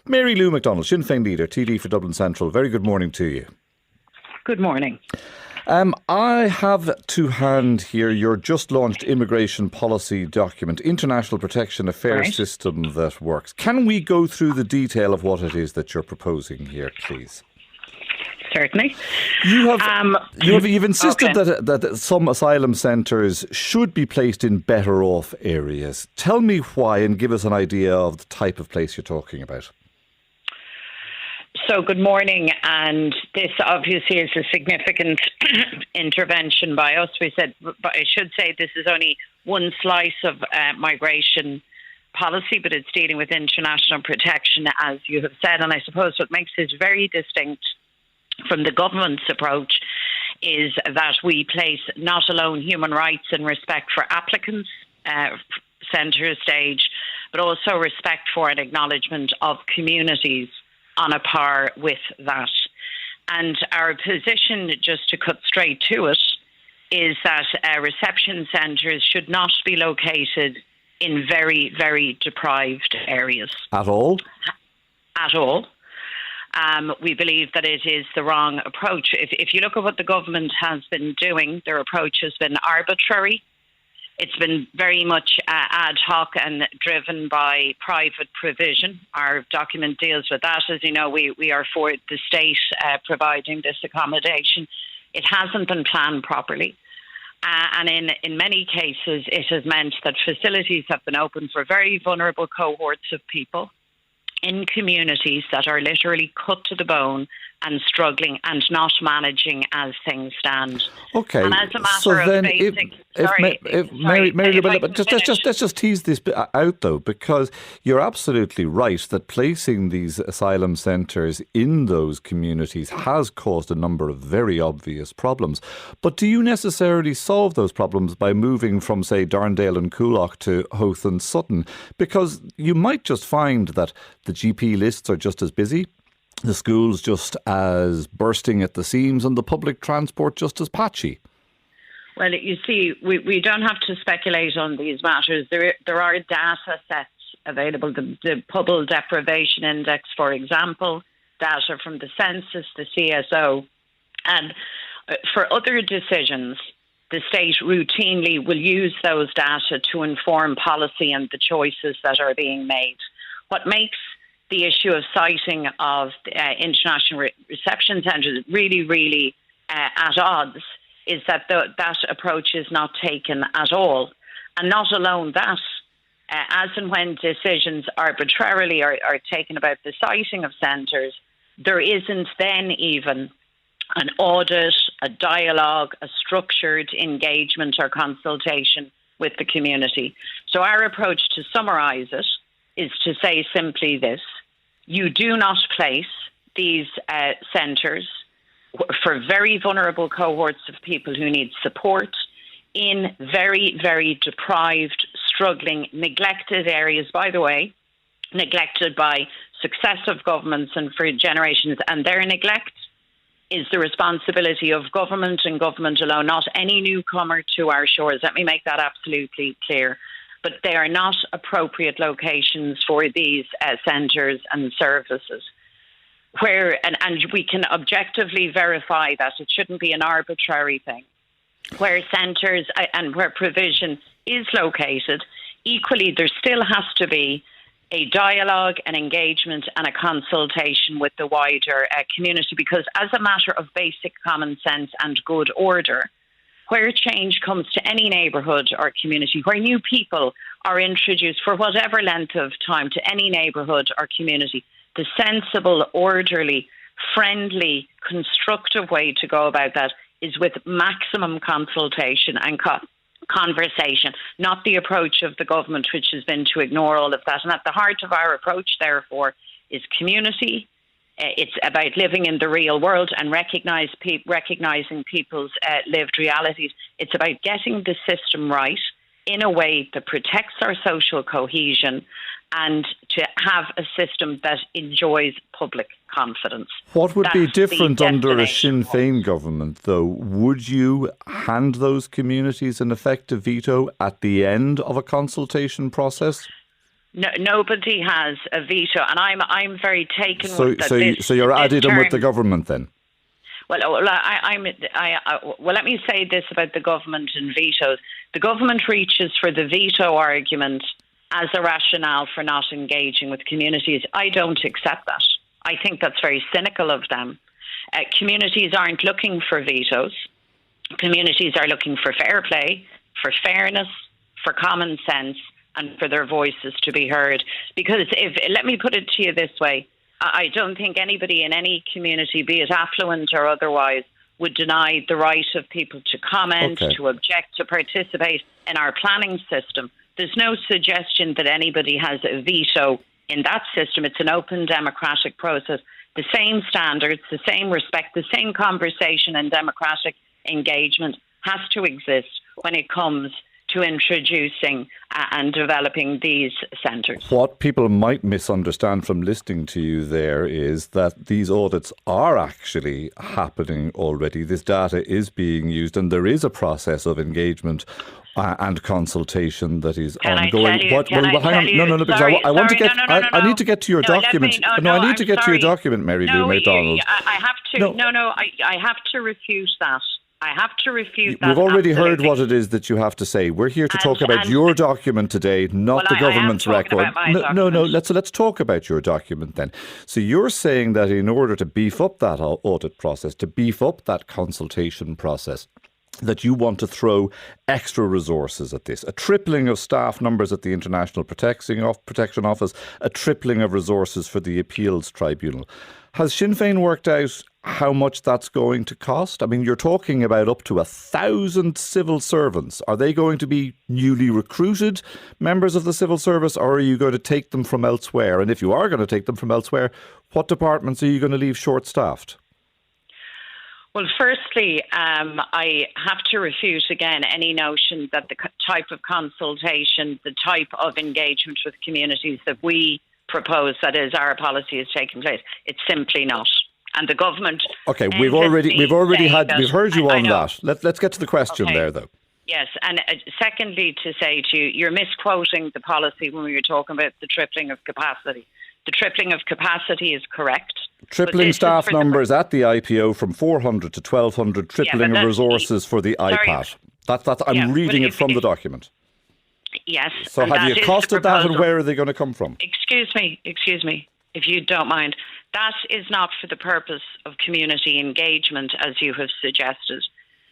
Mary Lou McDonald, Sinn Féin leader, TD for Dublin Central. Very good morning to you. Good morning. I have to hand here your just launched immigration policy document, International Protection Affairs System that works. Can we go through the detail of what it is that you're proposing here, please? Certainly. You've insisted that some asylum centres should be placed in better off areas. Tell me why and give us an idea of the type of place you're talking about. So good morning, and this obviously is a significant intervention by us. We said, but I should say this is only one slice of migration policy, but it's dealing with international protection, as you have said. And I suppose what makes this very distinct from the government's approach is that we place not alone human rights and respect for applicants centre stage, but also respect for and acknowledgement of communities on a par with that. And our position, just to cut straight to it, is that reception centres should not be located in very, very deprived areas. At all? At all. We believe that it is the wrong approach. If you look at what the government has been doing, their approach has been arbitrary. It's been very much ad hoc and driven by private provision. Our document deals with that. As you know, we are for the state providing this accommodation. It hasn't been planned properly. And in many cases, it has meant that facilities have been opened for very vulnerable cohorts of people in communities that are literally cut to the bone and struggling and not managing as things stand. Okay, and as a matter so then let's just tease this bit out though, because you're absolutely right that placing these asylum centres in those communities has caused a number of very obvious problems. But do you necessarily solve those problems by moving from, say, Darndale and Coolock to Howth and Sutton? Because you might just find that the GP lists are just as busy, the schools just as bursting at the seams, and the public transport just as patchy. Well, you see, we don't have to speculate on these matters. There are data sets available, the Pobble Deprivation Index, for example, data from the Census, the CSO. And for other decisions, the state routinely will use those data to inform policy and the choices that are being made. What makes the issue of siting of international reception centres really, really at odds is that that approach is not taken at all. And not alone that, as and when decisions arbitrarily are taken about the siting of centres, there isn't then even an audit, a dialogue, a structured engagement or consultation with the community. So our approach, to summarise it, is to say simply this: you do not place these centres for very vulnerable cohorts of people who need support in very, very deprived, struggling, neglected areas, by the way, neglected by successive governments and for generations. And their neglect is the responsibility of government and government alone, not any newcomer to our shores. Let me make that absolutely clear. But they are not appropriate locations for these centres and services. And we can objectively verify that it shouldn't be an arbitrary thing. Where centres and where provision is located, equally there still has to be a dialogue, an engagement and a consultation with the wider community, because as a matter of basic common sense and good order, where change comes to any neighbourhood or community, where new people are introduced for whatever length of time to any neighbourhood or community, the sensible, orderly, friendly, constructive way to go about that is with maximum consultation and conversation, not the approach of the government, which has been to ignore all of that. And at the heart of our approach, therefore, is community. It's about living in the real world and recognising people's lived realities. It's about getting the system right in a way that protects our social cohesion and to have a system that enjoys public confidence. What would be different under a Sinn Féin government, though? Would you hand those communities an effective veto at the end of a consultation process? No, nobody has a veto, and I'm very taken with that. So you're adding them with the government then? Well, let me say this about the government and vetoes. The government reaches for the veto argument as a rationale for not engaging with communities. I don't accept that. I think that's very cynical of them. Communities aren't looking for vetoes. Communities are looking for fair play, for fairness, for common sense, and for their voices to be heard. Because let me put it to you this way, I don't think anybody in any community, be it affluent or otherwise, would deny the right of people to comment, to object, to participate in our planning system. There's no suggestion that anybody has a veto in that system. It's an open democratic process. The same standards, the same respect, the same conversation and democratic engagement has to exist when it comes to introducing and developing these centres. What people might misunderstand from listening to you there is that these audits are actually happening already. This data is being used and there is a process of engagement and consultation that is ongoing. I want to get. I need to get to your document. I need to get to your document, Mary Lou McDonald. I have to. I have to refute that. I have to refute that. We've already heard what it is that you have to say. We're here to talk about your document today, not the government's record. No. Let's talk about your document then. So you're saying that in order to beef up that audit process, to beef up that consultation process, that you want to throw extra resources at this, a tripling of staff numbers at the International Protection Office, a tripling of resources for the Appeals Tribunal. Has Sinn Féin worked out how much that's going to cost? I mean, you're talking about up to 1,000 civil servants. Are they going to be newly recruited members of the civil service, or are you going to take them from elsewhere? And if you are going to take them from elsewhere, what departments are you going to leave short-staffed? Well, firstly, I have to refute again any notion that the type of consultation, the type of engagement with communities that we propose, that is our policy, is taking place. It's simply not. And the government. Okay, we've heard you on that. Let's get to the question there, though. Yes, and secondly, to say to you, you're misquoting the policy when we were talking about the tripling of capacity. The tripling of capacity is correct. Tripling staff numbers at the IPO from 400 to 1,200, tripling of resources for the IPAT. I'm reading it from the document. Yes. So have you costed that, and where are they going to come from? Excuse me, if you don't mind. That is not for the purpose of community engagement, as you have suggested.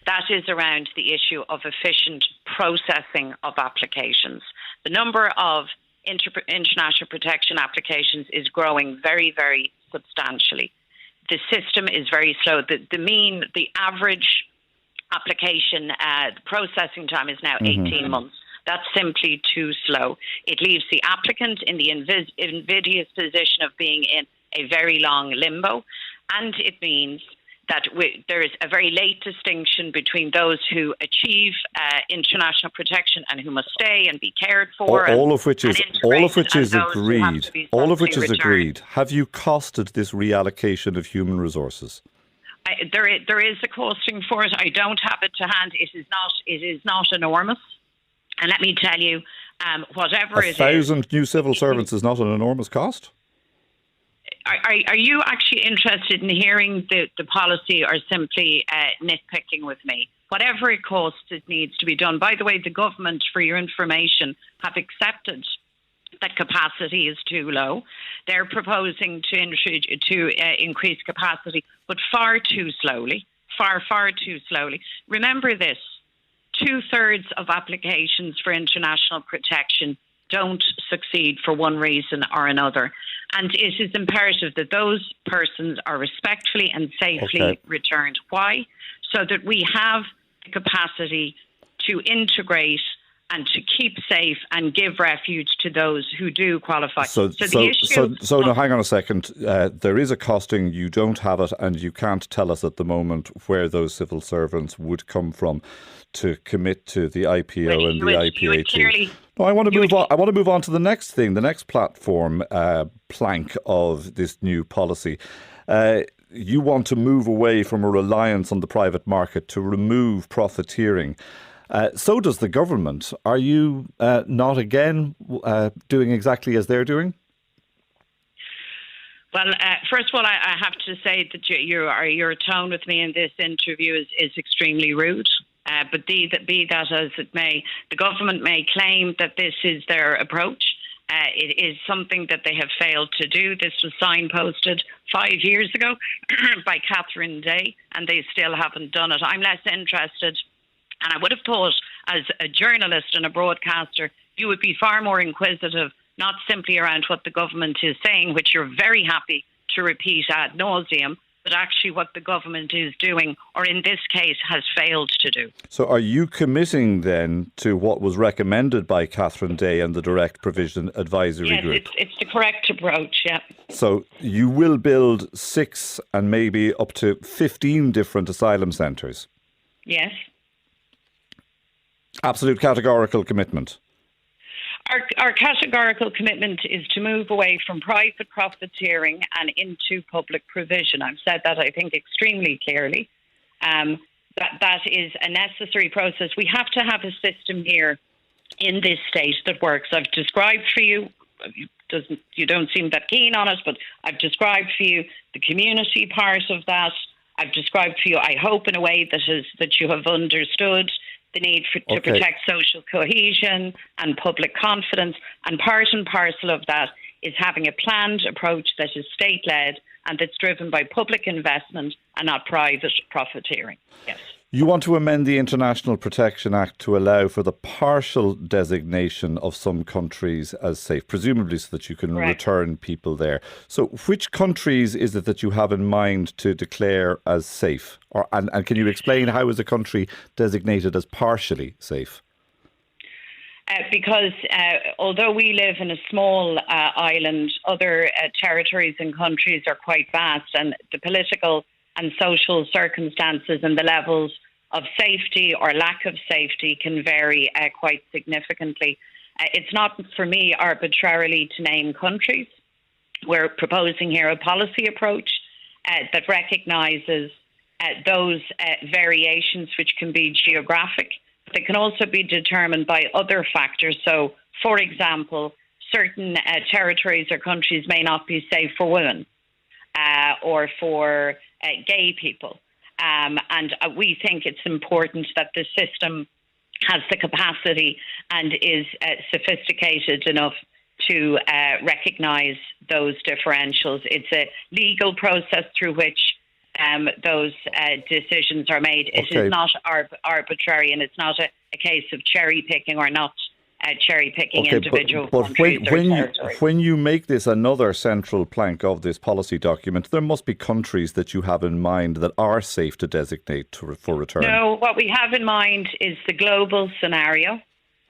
That is around the issue of efficient processing of applications. The number of international protection applications is growing very, very substantially. The system is very slow. The average application processing time is now 18 months. That's simply too slow. It leaves the applicant in the invidious position of being in a very long limbo, and it means that there is a very late distinction between those who achieve international protection and who must stay and be cared for. All of which is agreed. All of which is agreed. Have you costed this reallocation of human resources? There is a costing for it. I don't have it to hand. It is not enormous. And let me tell you, whatever it is, 1,000 new civil servants is not an enormous cost. Are you actually interested in hearing the policy, or simply nitpicking with me? Whatever it costs, it needs to be done. By the way, the government, for your information, have accepted that capacity is too low. They're proposing to increase capacity, but far too slowly, far too slowly. Remember this, 2/3 of applications for international protection don't succeed for one reason or another. And it is imperative that those persons are respectfully and safely returned. Why? So that we have the capacity to integrate and to keep safe and give refuge to those who do qualify. So now hang on a second. There is a costing. You don't have it, and you can't tell us at the moment where those civil servants would come from to commit to the IPO and the IPAT. No, I want to move on. I want to move on to the next thing, the next platform plank of this new policy. You want to move away from a reliance on the private market to remove profiteering. So does the government. Are you not again doing exactly as they're doing? Well, first of all, I have to say that your tone with me in this interview is extremely rude. But be that as it may, the government may claim that this is their approach. It is something that they have failed to do. This was signposted 5 years ago by Catherine Day, and they still haven't done it. I'm less interested, and I would have thought as a journalist and a broadcaster, you would be far more inquisitive, not simply around what the government is saying, which you're very happy to repeat ad nauseum, but actually what the government is doing, or in this case, has failed to do. So are you committing then to what was recommended by Catherine Day and the Direct Provision Advisory Group? Yes, it's the correct approach, yeah. So you will build 6 and maybe up to 15 different asylum centres? Yes. Absolute categorical commitment? Our categorical commitment is to move away from private profiteering and into public provision. I've said that, I think, extremely clearly. That is a necessary process. We have to have a system here in this state that works. I've described for you, you don't seem that keen on it, but I've described for you the community part of that. I've described for you, I hope, in a way that you have understood the need to protect social cohesion and public confidence. And part and parcel of that is having a planned approach that is state-led and that's driven by public investment and not private profiteering. Yes. You want to amend the International Protection Act to allow for the partial designation of some countries as safe, presumably so that you can return people there. So which countries is it that you have in mind to declare as safe? And can you explain how is a country designated as partially safe? Because although we live in a small island, other territories and countries are quite vast, and the political and social circumstances and the levels of safety or lack of safety can vary quite significantly. It's not for me arbitrarily to name countries. We're proposing here a policy approach that recognises those variations which can be geographic. They can also be determined by other factors. So, for example, certain territories or countries may not be safe for women or for gay people. And we think it's important that the system has the capacity and is sophisticated enough to recognise those differentials. It's a legal process through which those decisions are made. It is not arbitrary, and it's not a case of cherry picking or not cherry picking individual countries or territories. When you make this another central plank of this policy document, there must be countries that you have in mind that are safe to designate for return. No, what we have in mind is the global scenario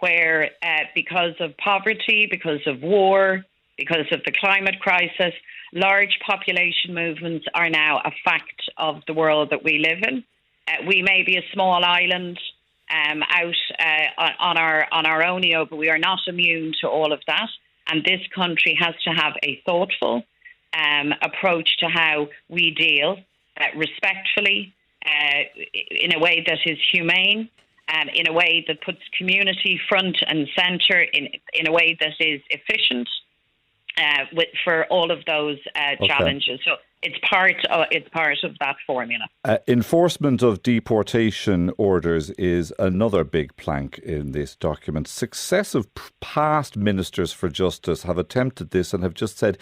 where because of poverty, because of war, because of the climate crisis, large population movements are now a fact of the world that we live in. We may be a small island out on our own, but we are not immune to all of that. And this country has to have a thoughtful approach to how we deal respectfully, in a way that is humane, in a way that puts community front and centre, in a way that is efficient for all of those challenges. So it's part of that formula. Enforcement of deportation orders is another big plank in this document. Successive past ministers for justice have attempted this and have just said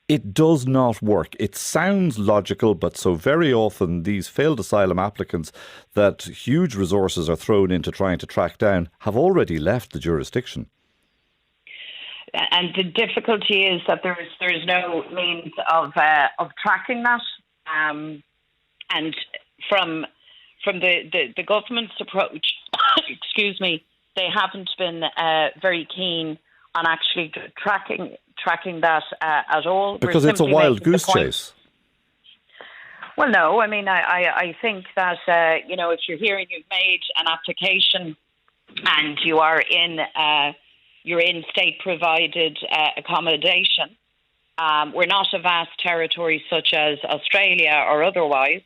it does not work. It sounds logical, but so very often these failed asylum applicants that huge resources are thrown into trying to track down have already left the jurisdiction. And the difficulty is that there's no means of tracking that. And from the government's approach, excuse me, they haven't been very keen on actually tracking that at all. Because it's a wild goose chase. Well, no. I mean, I think that if you're here and you've made an application and you are you're in state-provided accommodation. We're not a vast territory such as Australia or otherwise.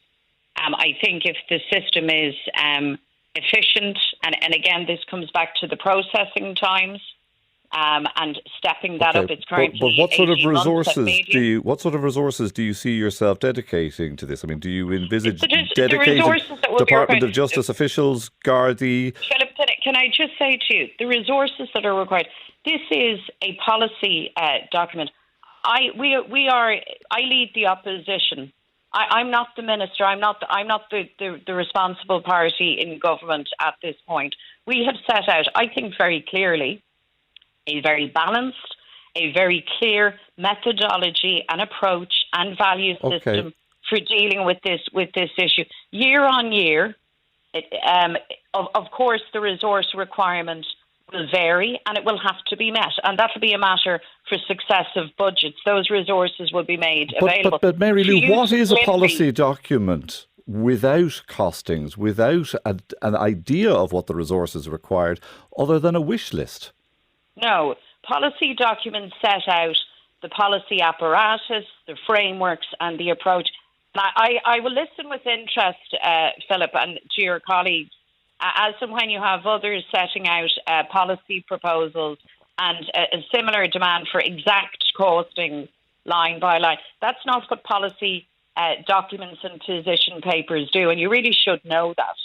I think if the system is efficient, and again, this comes back to the processing times. And stepping that up, it's currently but what sort of 18 months at resources median. what sort of resources do you see yourself dedicating to this? I mean, do you envisage The dedicated resources that will be Department required. of Justice officials, Gardaí? Philip, can I just say to you, the resources that are required, this is a policy document. I lead the opposition. I'm not the minister. I'm not the responsible party in government at this point. We have set out, I think, very clearly, a very balanced, a very clear methodology and approach and value system for dealing with this issue. Year on year, of course, the resource requirement will vary and it will have to be met. And that will be a matter for successive budgets. Those resources will be made available. But Mary Lou, what is a policy document without costings, without an idea of what the resources required, other than a wish list? No, policy documents set out the policy apparatus, the frameworks and the approach. And I will listen with interest, Philip, and to your colleagues, as and when you have others setting out policy proposals and a similar demand for exact costing line by line. That's not what policy documents and position papers do, and you really should know that.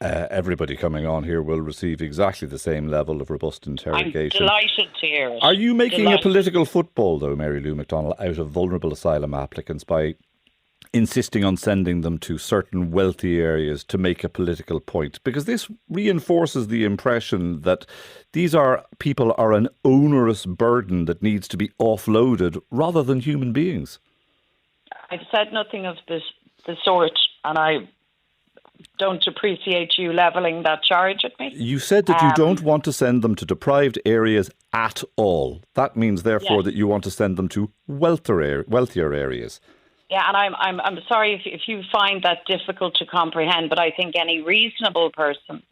Everybody coming on here will receive exactly the same level of robust interrogation. I'm delighted to hear it. Are you making a political football, though, Mary Lou McDonald, out of vulnerable asylum applicants by insisting on sending them to certain wealthy areas to make a political point? Because this reinforces the impression that people are an onerous burden that needs to be offloaded rather than human beings. I've said nothing of the sort, and I don't appreciate you levelling that charge at me. You said that you don't want to send them to deprived areas at all. That means, therefore, that you want to send them to wealthier areas. Yeah, and I'm sorry if you find that difficult to comprehend, but I think any reasonable person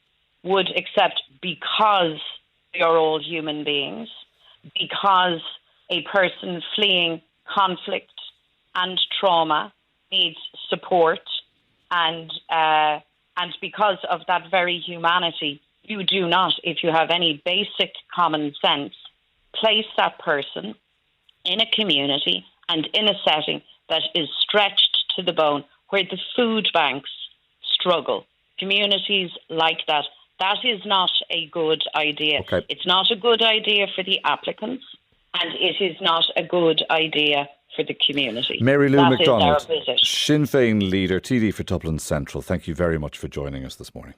would accept, because we are all human beings, because a person fleeing conflict and trauma needs support, and because of that very humanity, you do not, if you have any basic common sense, place that person in a community and in a setting that is stretched to the bone, where the food banks struggle. Communities like that. That is not a good idea. Okay. It's not a good idea for the applicants, and it is not a good idea for the community. Mary Lou McDonald, is our position. Sinn Fein leader, TD for Dublin Central. Thank you very much for joining us this morning.